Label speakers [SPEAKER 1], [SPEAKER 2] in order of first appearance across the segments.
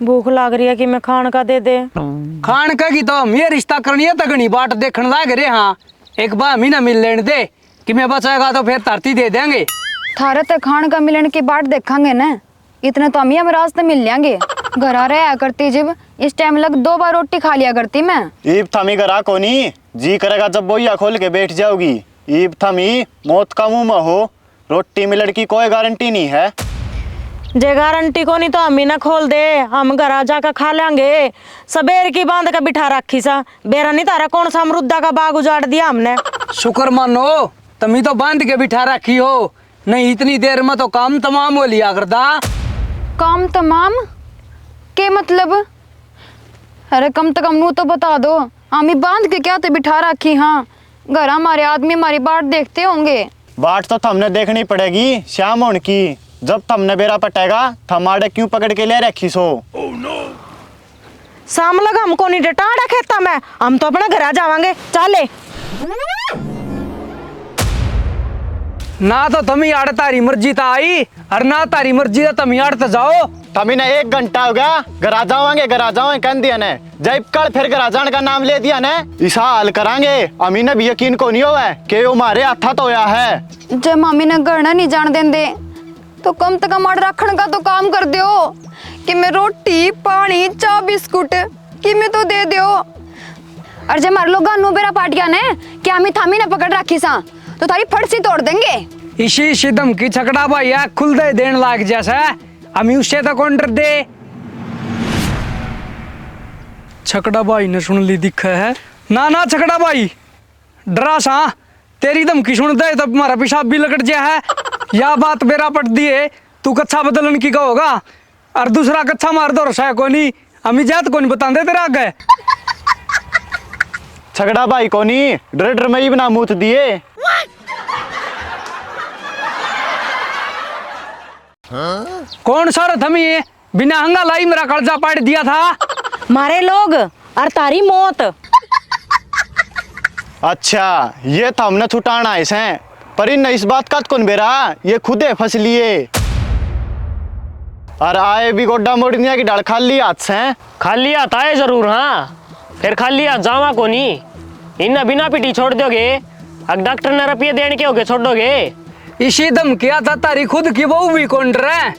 [SPEAKER 1] भूख लाग रही है कि मैं खान का दे दे।
[SPEAKER 2] खान का की तो हम ये रिश्ता करनी है तगनी बाट देखने लाग रहे। हाँ एक बार महीना मिल लेने दे कि मैं बचाएगा तो फिर धरती दे देंगे।
[SPEAKER 3] थारे तक खान का मिलन की बाट देखेंगे न, इतने तो हम रास्ते मिल लेंगे। घर आ रहा करती जब इस टाइम लग 2 बार रोटी खा लिया करती मैं।
[SPEAKER 4] ईब थमी करा कोनी जी करेगा जब बोइया खोल के बैठ जाओगी। ईब थमी मौत का मुंह में हो, रोटी मिलने की कोई गारंटी नहीं है।
[SPEAKER 1] जे गारंटी को नहीं तो हम ही ना खोल दे, हम घर आ जाकर खा लेंगे। सबेर की बांध का बिठा रखी सा बेरा नहीं तारा कौन सा अमरुदा का बाग उजाड़ दिया हमने।
[SPEAKER 2] शुक्र मानो तमी तो बांध के बिठा रखी हो, नहीं इतनी देर में तो काम तमाम हो लिया करता।
[SPEAKER 3] काम तमाम के मतलब? अरे कम से कम नू तो बता दो, हम ही बांध के क्या तो बिठा रखी। हाँ घर हमारे आदमी हमारी बाट देखते होंगे।
[SPEAKER 4] बाट तो हमने देखनी पड़ेगी शाम होने की। जब हमने बेरा पटेगा थमाड़े क्यों पकड़ के ले रखी सो।
[SPEAKER 1] शाम लगा हमको नहीं डटाड़ा खेता में, हम तो अपना घर आ जावांगे। चले
[SPEAKER 2] ना तो तमी आड़ तारी मर्जी ता आई और ना तारी मर्जी ता तमी आड़ जाओ।
[SPEAKER 4] तमी ने 1 घंटा हो गया घर आ जाओगे कह दिया ने। जब कल फिर घर आ जाने का नाम ले दिया ने, इसा हाल करांगे। अमी ने भी यकीन को नहीं हुआ कि वो हमारे हाथा तो होया है।
[SPEAKER 3] जब मामी ने घर नहीं जान देंदे तो कम से कम आड़ रखने का तो काम कर दो कि मैं रोटी पानी चा बिस्कुट कि मैं तो दे दो। और जब हमारे लोग नो बेरा पाट गया ने कि हमें थामी ने पकड़ रखी सा तो थारी फटसी तोड़ देंगे।
[SPEAKER 2] इसी धमकी छकड़ा भाई खुल दे देन लाग जैसा हम उससे तो कौन डर दे। छकड़ा भाई ने सुन ली दिखा है ना छकड़ा भाई डरा सा तेरी धमकी सुन दे तो हमारा पेशाब भी लगट जा है। या बात बेरा पट दिए तू कच्चा बदलन की कहोगा और दूसरा कच्चा मार दो रसा कोनी अमी जात कोनी बता दे तेरा आगे।
[SPEAKER 4] छगड़ा भाई कोनी डर डर में ही बना मूत दिए।
[SPEAKER 2] कौन सा थमी बिना हंगा लाई मेरा कर्जा पाट दिया था।
[SPEAKER 1] मारे लोग और तारी मौत।
[SPEAKER 4] अच्छा ये था हमने छुटाना इसे, पर इन इस बात का कौन बेरा ये खुदे फंस लिए। और आए भी गोड्डा मोड़निया की डाल खाली हाथ से।
[SPEAKER 5] खाली हाथ आए जरूर। हाँ फिर खाली हाथ जावा को नहीं, इन बिना पिटी छोड़ दोगे। अब डॉक्टर ने रुपये देने के होगे छोड़ोगे।
[SPEAKER 2] इसी दम किया था तारी खुद की बहू भी कौन रहे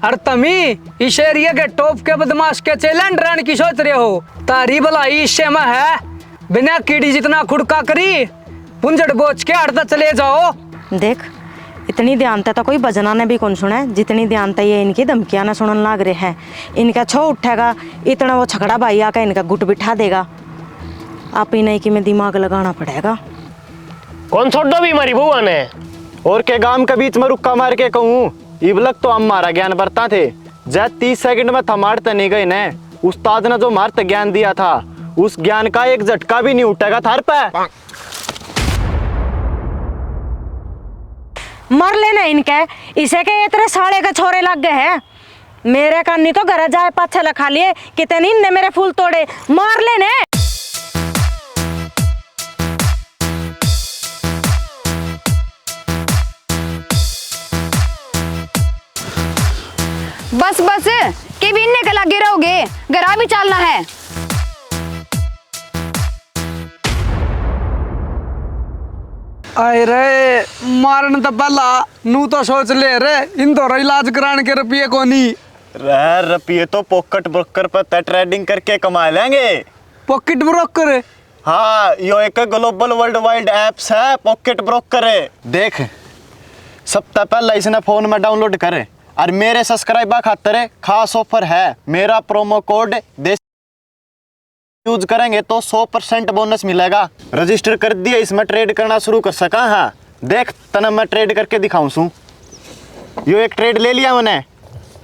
[SPEAKER 2] और तमी इस एरिया के टॉप के बदमाश के चैलेंज रहने की सोच रहे हो। तारी भलाई इससे में है बिना कीड़ी जितना खुड़का करी पुंजड़ बोझ के अड़ता चले जाओ।
[SPEAKER 1] देख इतनी ध्यानता तो कोई बजना ने भी कौन सुना है जितनी ध्यानता ये इनकी धमकियां ना सुनने लाग रहे हैं। इनका छो उठेगा इतना वो छकड़ा भाई आकर इनका गुट बिठा देगा। आप ही नहीं कि मैं दिमाग लगाना पड़ेगा।
[SPEAKER 5] कौन छोड़ दो भी हमारी बुआ ने
[SPEAKER 4] और के गांव के बीच में रुक्का मार के कहूँ इबलक तो हम मारा ज्ञान बरता थे। जब 30 सेकंड में थमाड़ते नहीं गए ने, उस्ताद ने जो मारते ज्ञान दिया था उस ज्ञान का एक झटका भी नहीं उठेगा थार पे।
[SPEAKER 1] मर लेना इनके इसे के इतने साले के छोरे लग गए हैं। मेरे कानी तो घर जाए पाछे लखा लिए कितनी इनने मेरे फूल तोड़े। मार लेने
[SPEAKER 3] बस बस के भी इन्ने के लगे रहोगे, गरा भी चलना है।
[SPEAKER 2] आए रे मारन तो पहला नू तो सोच ले रे इन तो इलाज कराने के रुपये कोनी।
[SPEAKER 4] रुपये तो पॉकेट ब्रोकर पर ट्रेडिंग करके कमा लेंगे।
[SPEAKER 2] Pocket broker?
[SPEAKER 4] हाँ यो एक ग्लोबल वर्ल्ड वाइड एप्स है पॉकेट ब्रोकर। देख सबसे पहला इसने फोन में डाउनलोड करे और मेरे सब्सक्राइबर खातिर खास ऑफर है। मेरा प्रोमो कोड देश यूज करेंगे तो 100% बोनस मिलेगा। रजिस्टर कर दिया, इसमें ट्रेड करना शुरू कर सका। हाँ देख तना मैं ट्रेड करके दिखाऊं सू। यो एक ट्रेड ले लिया मैंने,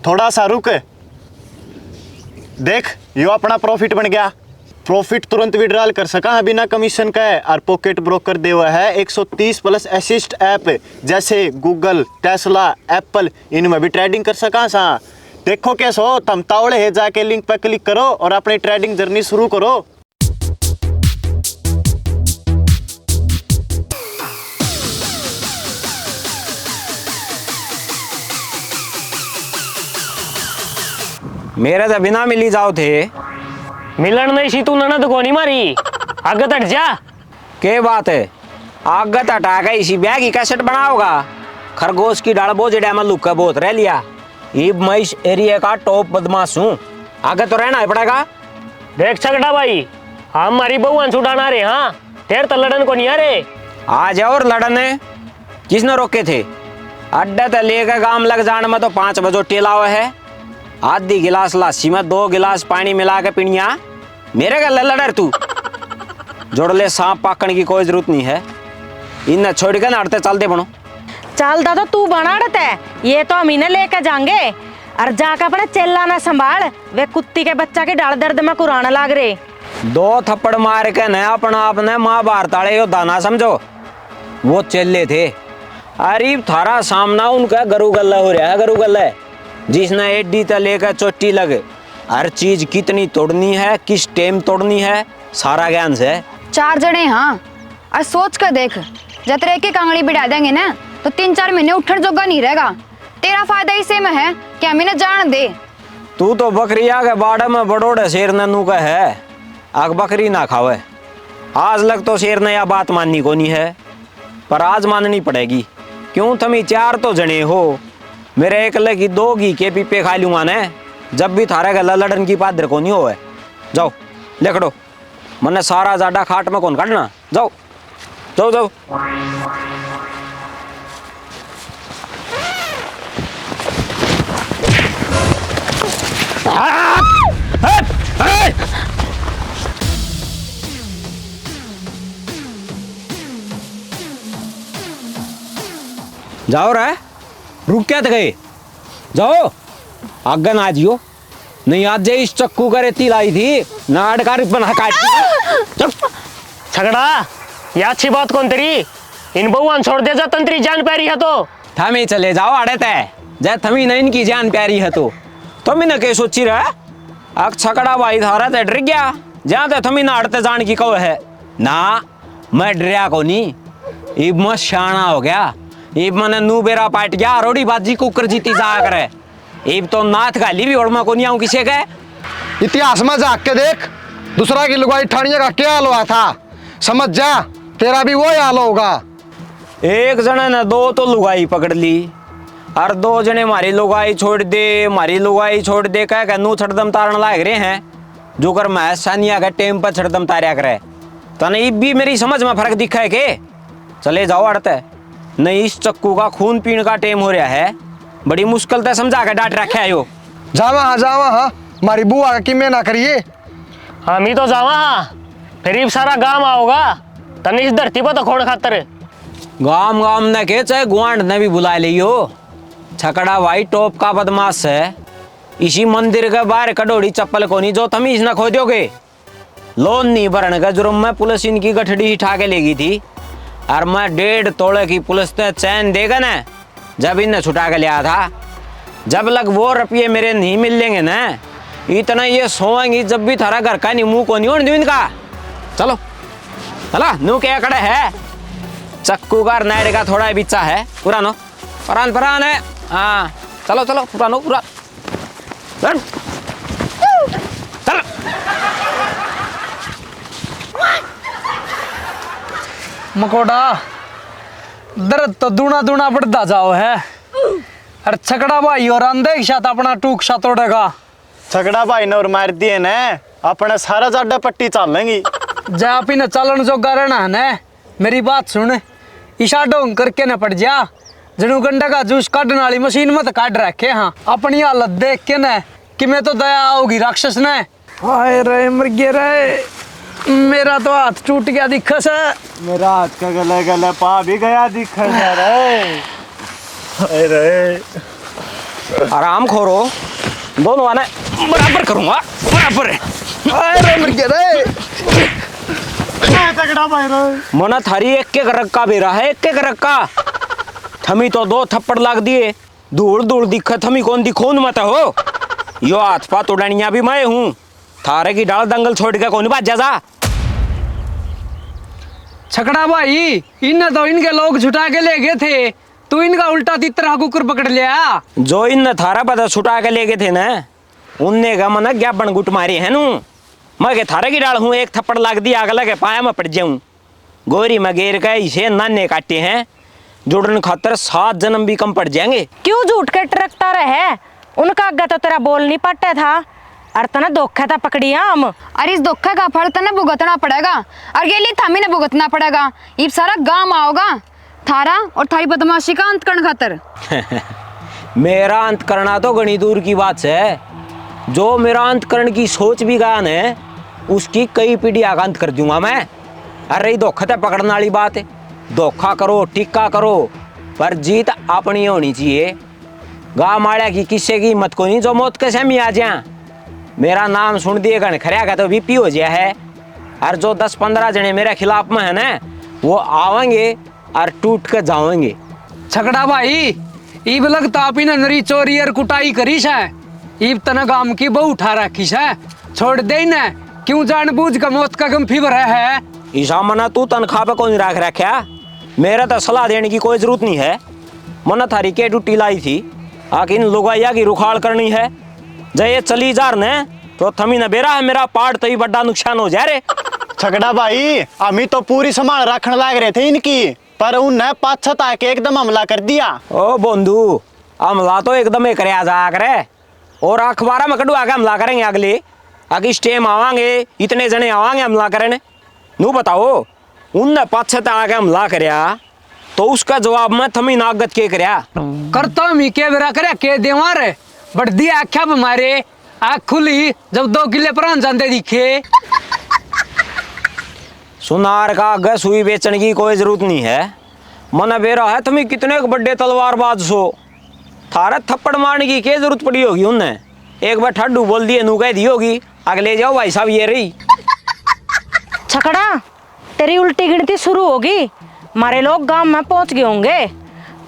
[SPEAKER 4] थोड़ा सा रुक। देख यो अपना प्रॉफिट बन गया। प्रॉफिट तुरंत विड्रॉल कर सका है बिना कमीशन का है। और पॉकेट ब्रोकर दे हुआ है 130+ असिस्ट ऐप जैसे गूगल, टेस्ला, एप्पल, इनमें भी ट्रेडिंग कर सका सा। देखो कैसे हो तुम तावड़े है, जाके लिंक पर क्लिक करो और अपनी ट्रेडिंग जर्नी शुरू करो।
[SPEAKER 6] मेरे तो बिना मिली जाओ थे।
[SPEAKER 5] मिलन नहीं सी तू ननद को नहीं मारी, आगे तट जा।
[SPEAKER 6] के बात है, आगत हटा के इसी ब्याह की कैसेट बनाओगा। खरगोश की डाल बोझ डैमल लुक का बोत रह लिया। इब मैं इस एरिया का टॉप बदमाश हूँ, आगे तो रहना ही पड़ेगा।
[SPEAKER 5] देख छगड़ा भाई, हम हमारी बहुआन छुड़ाना रे। हाँ तेर तो लड़न को नहीं आ रे।
[SPEAKER 6] आ जाओ और लड़ने, किसने रोके थे? अड्डा तो लेकर गांव लग जाने में तो 5 बजे टेला हुआ है। आधी गिलास लासी में 2 गिलास पानी मिला के पीनिया, मेरे गल लड़र तू। जोड़ ले, सांप पाकने की कोई जरूरत नहीं है। इन छोड़ के नाड़ते चलते बनो।
[SPEAKER 1] चल दादा तू बनाड़त है, ये तो हम इन्हें लेके जाएंगे। और जाकर अपने चेला ना संभाल, वे कुत्ती के बच्चा के डाल दर्द में कुराना लाग रे।
[SPEAKER 6] 2 थप्पड़ मार के न अपना आपने महाभारत वाले योद्धा ना समझो, वो चेले थे। अरे थारा सामना उनका गरु गल्ला हो रहा है, गरु गल्ला जिसने एडी तक लेकर चोटी लगे। हर चीज कितनी तोड़नी है, किस टाइम तोड़नी है, सारा ज्ञान से।
[SPEAKER 3] 4 जने हाँ, और सोच कर देख, जब एक एक आंगड़ी बिठा देंगे ना तो 3-4 महीने उठन जोगा नहीं रहेगा। तेरा फायदा इसे में है कि हम इन्हें जान दे।
[SPEAKER 6] तू तो बकरिया के बाड़े में बड़ोड़े शेर नन्नू का है, आग बकरी ना खावे। आज लग तो शेर ने यह बात माननी को नहीं है, पर आज माननी पड़ेगी। क्यों थमी 4 तो जने हो, मेरे एक लगी 2 घी के पीपे खा लूंगा ने, जब भी थारे गला लड़न की पादर को नहीं होवे। जाओ लेखड़ो, मने सारा जाडा खाट में कौन काटना। जाओ जाओ जाओ। जाओ रे, रुक क्या गए? जाओ आगे ना जियो, नहीं आज इस चक्कू का रेती लाई थी नाटकार बना काट।
[SPEAKER 5] छगड़ा, ये अच्छी बात कौन तेरी? इन बहुआन छोड़ दे जा, तंत्री जान प्यारी है तो।
[SPEAKER 6] थमी चले जाओ आड़े तय, जय थमी नहीं इनकी जान प्यारी है तो मैं के सोची रहा। अक छकड़ा भाई धारा ते डर गया, जहाँ ते थमी ना अड़ते जान की कहो है ना। मैं डरिया को नहीं, इब मैं शाना हो गया। इब मैंने नू बेरा पाट गया, रोड़ी बाजी कुकर जीती जा करे। इब तो नाथ गाली भी ओढ़मा को नहीं आऊं किसे के।
[SPEAKER 7] इतिहास में जाग के देख, दूसरा की लुगाई ठानिया का क्या हाल हुआ था, समझ जा, तेरा भी वो हाल होगा।
[SPEAKER 6] एक जने ने 2 तो लुगाई पकड़ ली, और 2 जने मारी लुगाई छोड़ दे, मारी लुगाई छोड़ दे कह नू छड़दम तारण लाग रहे हैं। जो कर मैं सानिया का टेम पर छड़दम तारिया करे, तो नहीं भी मेरी समझ में फर्क दिखा है के। चले जाओ अड़ते, नहीं इस चक्कू का खून पीने का टेम हो रहा है। बड़ी मुश्किल से समझा के डांट रखे आयो।
[SPEAKER 7] जावा हाँ, मारी बुआ का किमे ना करिए।
[SPEAKER 5] हम ही तो जावा हाँ, फिर सारा गांव आओगा तने इस धरती पर तो खोड़ खातर।
[SPEAKER 6] गाम ने के चाहे गुआंड ने भी बुला लियो। छकड़ा भाई टॉप का बदमाश है। इसी मंदिर के बाहर कड़ोड़ी चप्पल को नहीं जो तमीज न खो दोगे। लोन नहीं भरने का जुर्म में पुलिस इनकी गठड़ी उठा के लेगी थी, और मैं 1.5 तोले की पुलिस ने चैन देगा ना जब इन्हें छुटा के लिया था। जब लग वो रुपये मेरे नहीं मिल लेंगे ना, इतना ये सोएंगी जब भी थारा घर का नहीं मुंह को नहीं ओढ़ दूं इनका। चलो चला नू क्या कड़े है, चक्कू का नायर का थोड़ा बिच्चा है, पुरानो परान है। हाँ चलो चलो पुरानो पूरा चल।
[SPEAKER 2] मकोड़ा दर्द तो दूना दूना बढ़ता जाओ है। अरे छकड़ा भाई और अंधे के साथ अपना टूक सा तोड़ेगा।
[SPEAKER 4] छगड़ा भाई ने और मार दिए ने, अपने सारा जाडा पट्टी चाल लेंगी।
[SPEAKER 2] जा आप ही न चलन जोगा रहना है ने, मेरी बात सुन। ईशा ढोंग करके न पड़ जा, जनू गंडा का जूस काटने वाली मशीन मत काट रखे। हाँ अपनी हालत देख के न कि मैं तो दया आओगी राक्षस ने। हाय रे मर गया रे, मेरा तो हाथ टूट गया दिखस है।
[SPEAKER 4] मेरा हाथ का गले गले पा भी गया दिखा रे। अरे
[SPEAKER 6] आराम खोरो, दोनों आने बराबर करूंगा, बराबर है।
[SPEAKER 7] अरे मर गया रे।
[SPEAKER 4] छगड़ा भाई रे,
[SPEAKER 6] मना थारी एक रक्का बेरा है, एक रक्का। थमी तो 2 थप्पड़ लाग दिए, धूल धूल दिखा थमी कौन दिखोन मत हो। यो हाथ पा तोड़निया भी मैं हूँ, थारे की डाल दंगल छोड़ के कौन बात जा।
[SPEAKER 2] छकड़ा भाई इन्हें तो इनके लोग छुटा के ले गए थे, तू इनका उल्टा तितरा कुकर पकड़ लिया।
[SPEAKER 6] जो इन थारा पता छुटा के ले गए थे ना, उनने का मन क्या बन गुट मारे है नू। मैं के थारे की डाल हूँ, एक थप्पड़ लाग दी आग लगे पाया मैं पड़ जाऊं। गोरी में गेर का इसे नाने काटे हैं, जुड़न खातर 7 जन्म भी कम पड़ जाएंगे।
[SPEAKER 1] क्यों झूठ के टरकता रहे? उनका आगे तो तेरा बोल नहीं पड़ता था, और तना धोखा था पकड़िया हम।
[SPEAKER 3] अरे इस धोखे का फल तने भुगतना पड़ेगा, और ये लिए थामी ने भुगतना पड़ेगा। ये सारा गांव आओगा थारा और थारी बदमाशी का अंत करने खातर।
[SPEAKER 6] मेरा अंत करना तो गणी दूर की बात है, जो मेरा अंत करने की सोच भी गान है उसकी कई पीढ़ी आगा अंत कर दूंगा मैं। अरे ये धोखा तो पकड़ने वाली बात है, धोखा करो टिक्का करो पर जीत अपनी होनी चाहिए। गाँव माड़ा की किस्से की हिम्मत को नहीं जो मौत के सहमी आ जाए। मेरा नाम सुन दिए गण खरिया का तो बीपी हो गया है, और जो 10-15 जने मेरे खिलाफ में है ना वो आवेंगे और टूट के जाओगे।
[SPEAKER 2] छकड़ा भाई ईब लगता आप ही ने नरी चोरी और कुटाई करी है, ईब तना गाम की बहु उठा रखी है, छोड़ दे न क्यों जानबूझ के मौत का गम फीवर है।
[SPEAKER 6] ईसा मना तू तनख्वाह पे कौन रख रखा, मेरा तो सलाह देने की कोई जरूरत नहीं है। मना थारी के ड्यूटी लाई थी आखिर इन लुगाइया की रुखाड़ करनी है, जब ये चली जार ने तो थमी न बेरा है मेरा पार्ट तो ही बड़ा नुकसान हो जा रे।
[SPEAKER 4] छकड़ा भाई हमी तो पूरी संभाल रखने लाग रहे थे इनकी, पर उनने पाछत आके एकदम हमला कर दिया।
[SPEAKER 6] ओ बंधु हमला तो एकदम ही करया जा करे, और अखबार में कड़ू आके हमला करेंगे अगले आगे स्टेम आवांगे, इतने जने आवांगे हमला करने। नू बताओ उनने पाछत आके हमला करया तो उसका जवाब में थमी नागत के करया
[SPEAKER 2] करता मी के बेरा करे के देवार बट दिया आख्या मारे आँख खुली जब 2 किले प्राण जाते दिखे।
[SPEAKER 6] सुनार का आगे सुई बेचने की कोई जरूरत नहीं है। मन बेरा है तुम्हें कितने बड़े तलवारबाज सो, थारा थप्पड़ मारने की क्या जरूरत पड़ी होगी उनने, एक बार ठड्डू बोल दिए नू कह दी होगी अगले जाओ भाई साहब ये रही।
[SPEAKER 1] छकड़ा तेरी उल्टी गिनती शुरू होगी, हमारे लोग गांव में पहुंच गए होंगे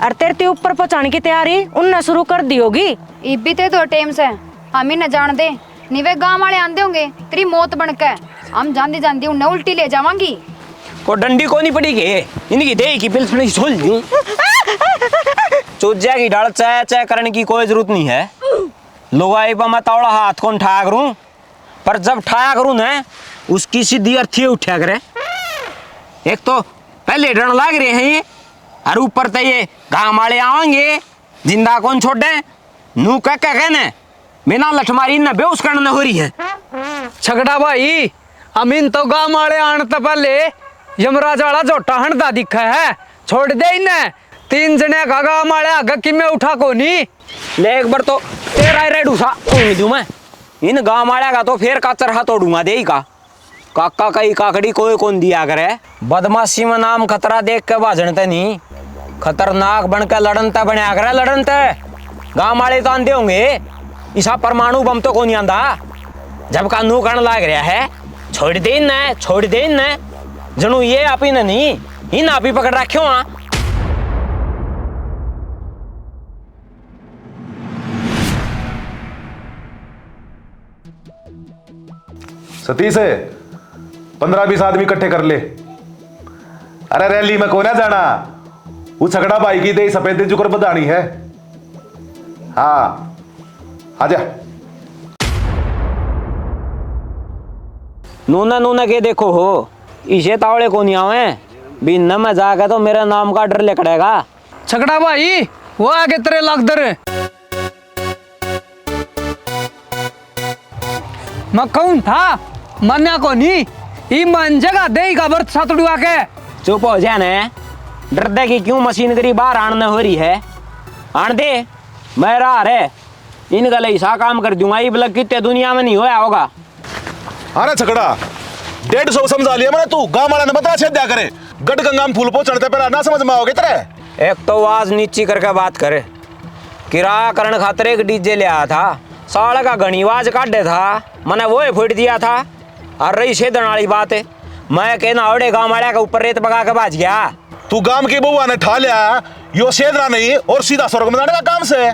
[SPEAKER 1] और तेरे ऊपर पहुंचाने की तैयारी उनने शुरू कर दी होगी।
[SPEAKER 3] इब्बी ते तो टाइम से हम ही न जान दे निवे गांव वाले आंदे होंगे तेरी मौत बनके, हम जानदी जानदी उन्हें उल्टी ले जावांगी।
[SPEAKER 6] को डंडी को नहीं पड़ी के इनकी दे की बिल सुनी सोल दूं। चोज्या की डाल चाय चाय करने की कोई जरूरत नहीं है। लोगाई पर मैं तौड़ा हाथ को उठाया करूं, पर जब ठाया करूं ना उसकी सीधी अर्थी उठा करे। एक तो पहले डर लाग रहे हैं ये, और ऊपर तो ये गाँव वाले आवेंगे जिंदा कौन छोड़े नू कह कहने बिना लठमारी न बेहोश करना हो रही है।
[SPEAKER 2] छगड़ा भाई अमीन तो गाँव वाले आने तो पहले यमराज वाला जोटा हंडता दिखा है, छोड़ दे इन्हें 3 जने का गाँव वाले आगे कि मैं उठा को नहीं
[SPEAKER 6] ले एक बार तो तेरा रेडूसा दूं मैं इन गाँव वाले का तो फिर काचर हाथ तोड़ूंगा दे का काका कई काकड़ी कोई कौन दिया करे। बदमाशी में नाम खतरा देख के बाजनते नहीं, खतरनाक बनकर लड़नते बने करे लड़नते। गाँव वाले तो आंदे होंगे इसा परमाणु बम तो कौन आंदा, जब कानू करण लाग रहा है छोड़ दे न छोड़ दे न जनू ये आप ही नहीं इन आप ही पकड़ रखे हो।
[SPEAKER 8] सतीश 15-20 आदमी इकट्ठे कर ले। अरे रैली में कौन है जाना, वो छकड़ा भाई की दे सफेद जुकर बधानी है। हाँ आजा।
[SPEAKER 6] नूना नूना के देखो हो इसे तावड़े को नहीं आवे बिन में जाकर तो मेरा नाम का डर लेकड़ेगा।
[SPEAKER 2] छगड़ा भाई वो आगे तेरे लगदर मैं कहूँ था मन्या को नहीं ई मन जगह दे का बर्त सातुड़वा के
[SPEAKER 6] चुप हो जाए ने, डरदे की क्यों मशीन करी बाहर आने हो रही है। आन दे मैं रहा रे इन गले ऐसा काम कर दूंगा ये बलक कितने दुनिया में नहीं होया होगा।
[SPEAKER 8] अरे छकड़ा 150 समझा लिया मैंने, तू गाँव वाला ने बता छेद दिया करे गढ़ गंगा में फूल पो चढ़ते पर ना समझ में आओगे तेरे।
[SPEAKER 6] एक तो आवाज नीची करके बात करे, किराया करण खातर एक डीजे ले आया था, साल का घनी आवाज काटे था मैंने वो फूट दिया था। और रही सेदन वाली बात है मैं कहना औड़े गाँव वाले का ऊपर रेत बगा के बाज गया।
[SPEAKER 8] तू गांव की बउआ ने ठा लिया यो सेदरा नहीं और सीधा स्वर्ग में जाने का काम से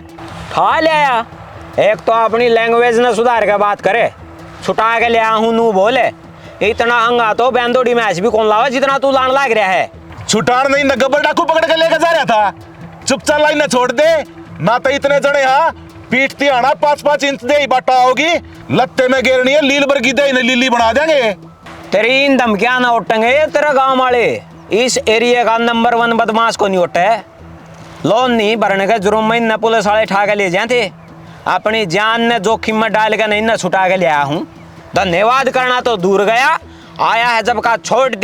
[SPEAKER 6] ठा लिया। एक तो अपनी लैंग्वेज ने सुधार के बात करे, छुटा के लिया हूँ नू बोले इतना हंगा तो बैंदोड़ी में ऐसे भी कौन लावा जितना तू लान लाग रहा है।
[SPEAKER 8] छुटार नहीं न गब्बर डाकू पकड़ के लेकर जा रहा था, चुपचाप लाइन न छोड़ दे ना तो इतने जने हाँ पीटती आना 5-5 इंच दे ही बाटा होगी, लत्ते में गिरनी है लील बर्गी दे ने लीली बना देंगे।
[SPEAKER 6] तेरी इन धमकियां ना उठेंगे तेरा गांव वाले। इस एरिया का नंबर 1 बदमाश को नहीं उठे। लोन नहीं भरने के जुर्म में न पुलिस वाले ठा के ले जाते, अपनी जान ने जोखिम में डाल के नहीं न छुटा के ले आया हूँ। धन्यवाद करना तो दूर गया, आया है जब का छोड़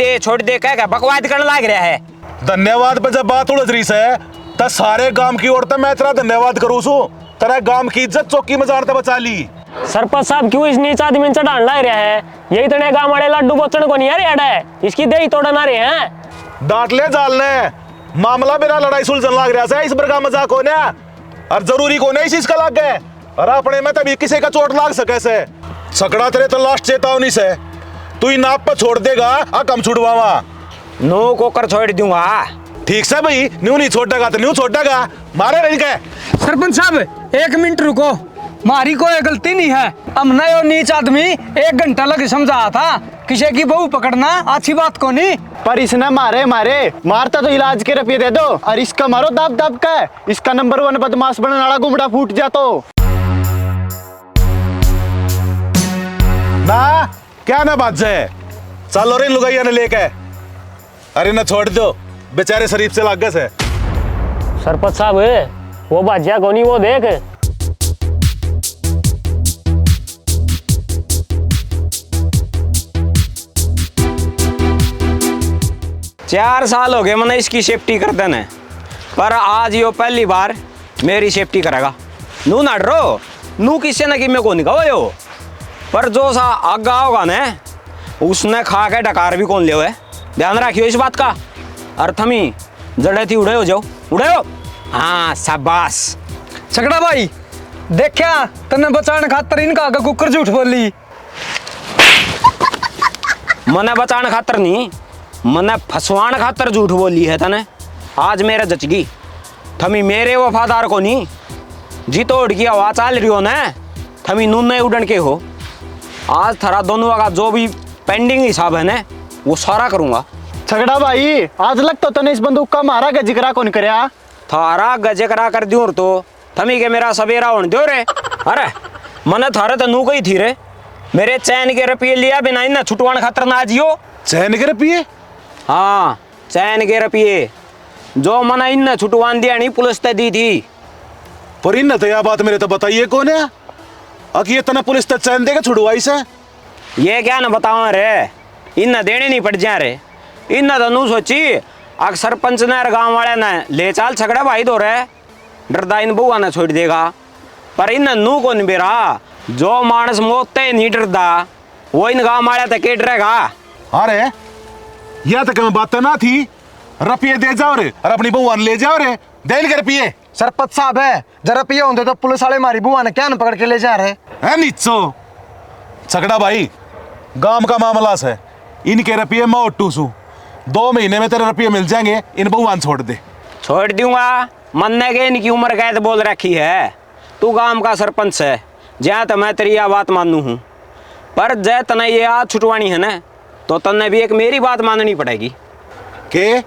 [SPEAKER 6] दे कह बकवाद करने लग रहा है।
[SPEAKER 8] धन्यवाद पे जब बात उलझ रही है तो सारे गांव की ओर मैं तेरा धन्यवाद करूँ सू। तेरा गांव की इज्जत चौकी में जानते बचा ली।
[SPEAKER 5] सरपंच साहब क्यों इस नीच आदमी चढ़ान ला रहा है? यही तने गांव वाले लड्डू बोचन को नहीं है, इसकी दही तोड़न आ रहे हैं।
[SPEAKER 8] डांट ले जालने, मामला मेरा लड़ाई सुलझन लग रहा है, इस प्रकार मजाक होने और जरूरी को नहीं इस चीज का लग गए और अपने में तभी किसी का चोट लाग सके से। सकड़ा तेरे तो लास्ट चेतावनी से तू ही नाप पर छोड़ देगा आ कम छुड़वावा
[SPEAKER 6] नो को कर छोड़ दूंगा।
[SPEAKER 8] ठीक से भाई, न्यू नहीं छोड़ेगा तो न्यू छोड़ेगा, मारे नहीं के।
[SPEAKER 2] सरपंच साहब 1 मिनट रुको, मारी कोई गलती नहीं है। हमने यो नीच आदमी 1 घंटा लग समझाया था, किसी की बहू पकड़ना अच्छी बात को नहीं।
[SPEAKER 4] पर इसने मारता तो इलाज के रुपये दे दो और इसका मारो दब का, इसका नंबर 1 बदमाश बनने वाला गुमड़ा फूट जा तो
[SPEAKER 8] ना क्या ना बात है। चल और इन लुगाइया ने लेके अरे ना छोड़ दो, बेचारे शरीफ से लाग गए से।
[SPEAKER 5] सरपंच साहब वो बाजिया को नहीं, वो देख।
[SPEAKER 6] 4 साल हो गए मैंने इसकी सेफ्टी कर देने, पर आज यो पहली बार मेरी सेफ्टी करेगा। नू ना डरो, नू किससे न कि मैं को निकाओ यो, पर जो सा आगा होगा ना उसने खा के डकार भी कौन ले हुए। ध्यान रखियो इस बात का। और थमी जड़े थी उड़े हो जाओ, उड़े हो। हाँ शाबाश।
[SPEAKER 2] छकड़ा भाई देखा तने बचाने खातर इनका आगे कुकर झूठ बोली।
[SPEAKER 6] मने बचाने खातर नहीं, मने फसवान खातर झूठ बोली है तने। आज मेरे जचगी, थमी मेरे वफादार को नहीं जी तोड़ की हवा चाल रही हो ना, थमी नूने उड़न के हो। आज थारा दोनों का जो भी पेंडिंग हिसाब है ना वो सारा करूंगा।
[SPEAKER 4] झगड़ा भाई आज लगता तो इस बंदूक का मारा का जिक्र कौन करया?
[SPEAKER 6] थारा गजकरा कर दूं तो थमी के मेरा सवेरा होने दो रे। अरे मने थारे तो नू गई थी रे, मेरे चैन के रुपये लिया बिना इन्ना छुटवान खातर ना जियो।
[SPEAKER 8] चैन के रुपये?
[SPEAKER 6] हाँ चैन के रुपये जो मना इन्ना छुटवान दिया नहीं पुलिस ते दी थी।
[SPEAKER 8] पर इन तो यह बात मेरे तो बताइए कौन है अकी इतना पुलिस तक चैन देगा छुड़वाई से?
[SPEAKER 6] ये क्या ना बताओ रे, इन्ना देने नहीं पड़ जा रे। इन्ना तो नू सोची अग सरपंच ने गांव वाले ने ले चाल छकड़ा भाई दो रे, डरदा इन बुआ ने छोड़ देगा। पर इन नू को नहीं बेरा, जो मानस मोते नहीं डरदा वो इन गांव वाले तक के डरेगा।
[SPEAKER 8] अरे यह तो कम बात ना थी, रुपये दे जाओ रे और अपनी बुआ ले जाओ रे, दे के रुपये।
[SPEAKER 7] सरपंच साहब है जरा पिए होंगे तो पुलिस वाले मारी बुआ ने क्या न पकड़ के ले जा रहे
[SPEAKER 8] है नीचो। छकड़ा भाई गांव का मामला है, इनके रुपये मैं उट्टू सू, 2 महीने में तेरे रुपये मिल जाएंगे, इन बुआन छोड़ दे।
[SPEAKER 6] छोड़ दूंगा, मन्ने के इनकी उम्र कैद बोल रखी है। तू गांव का सरपंच है, जहाँ तो मैं तेरी यह बात मानू हूँ, पर जय तने ये आज छुटवानी है ना तो तन्ने भी एक मेरी बात माननी पड़ेगी।
[SPEAKER 8] के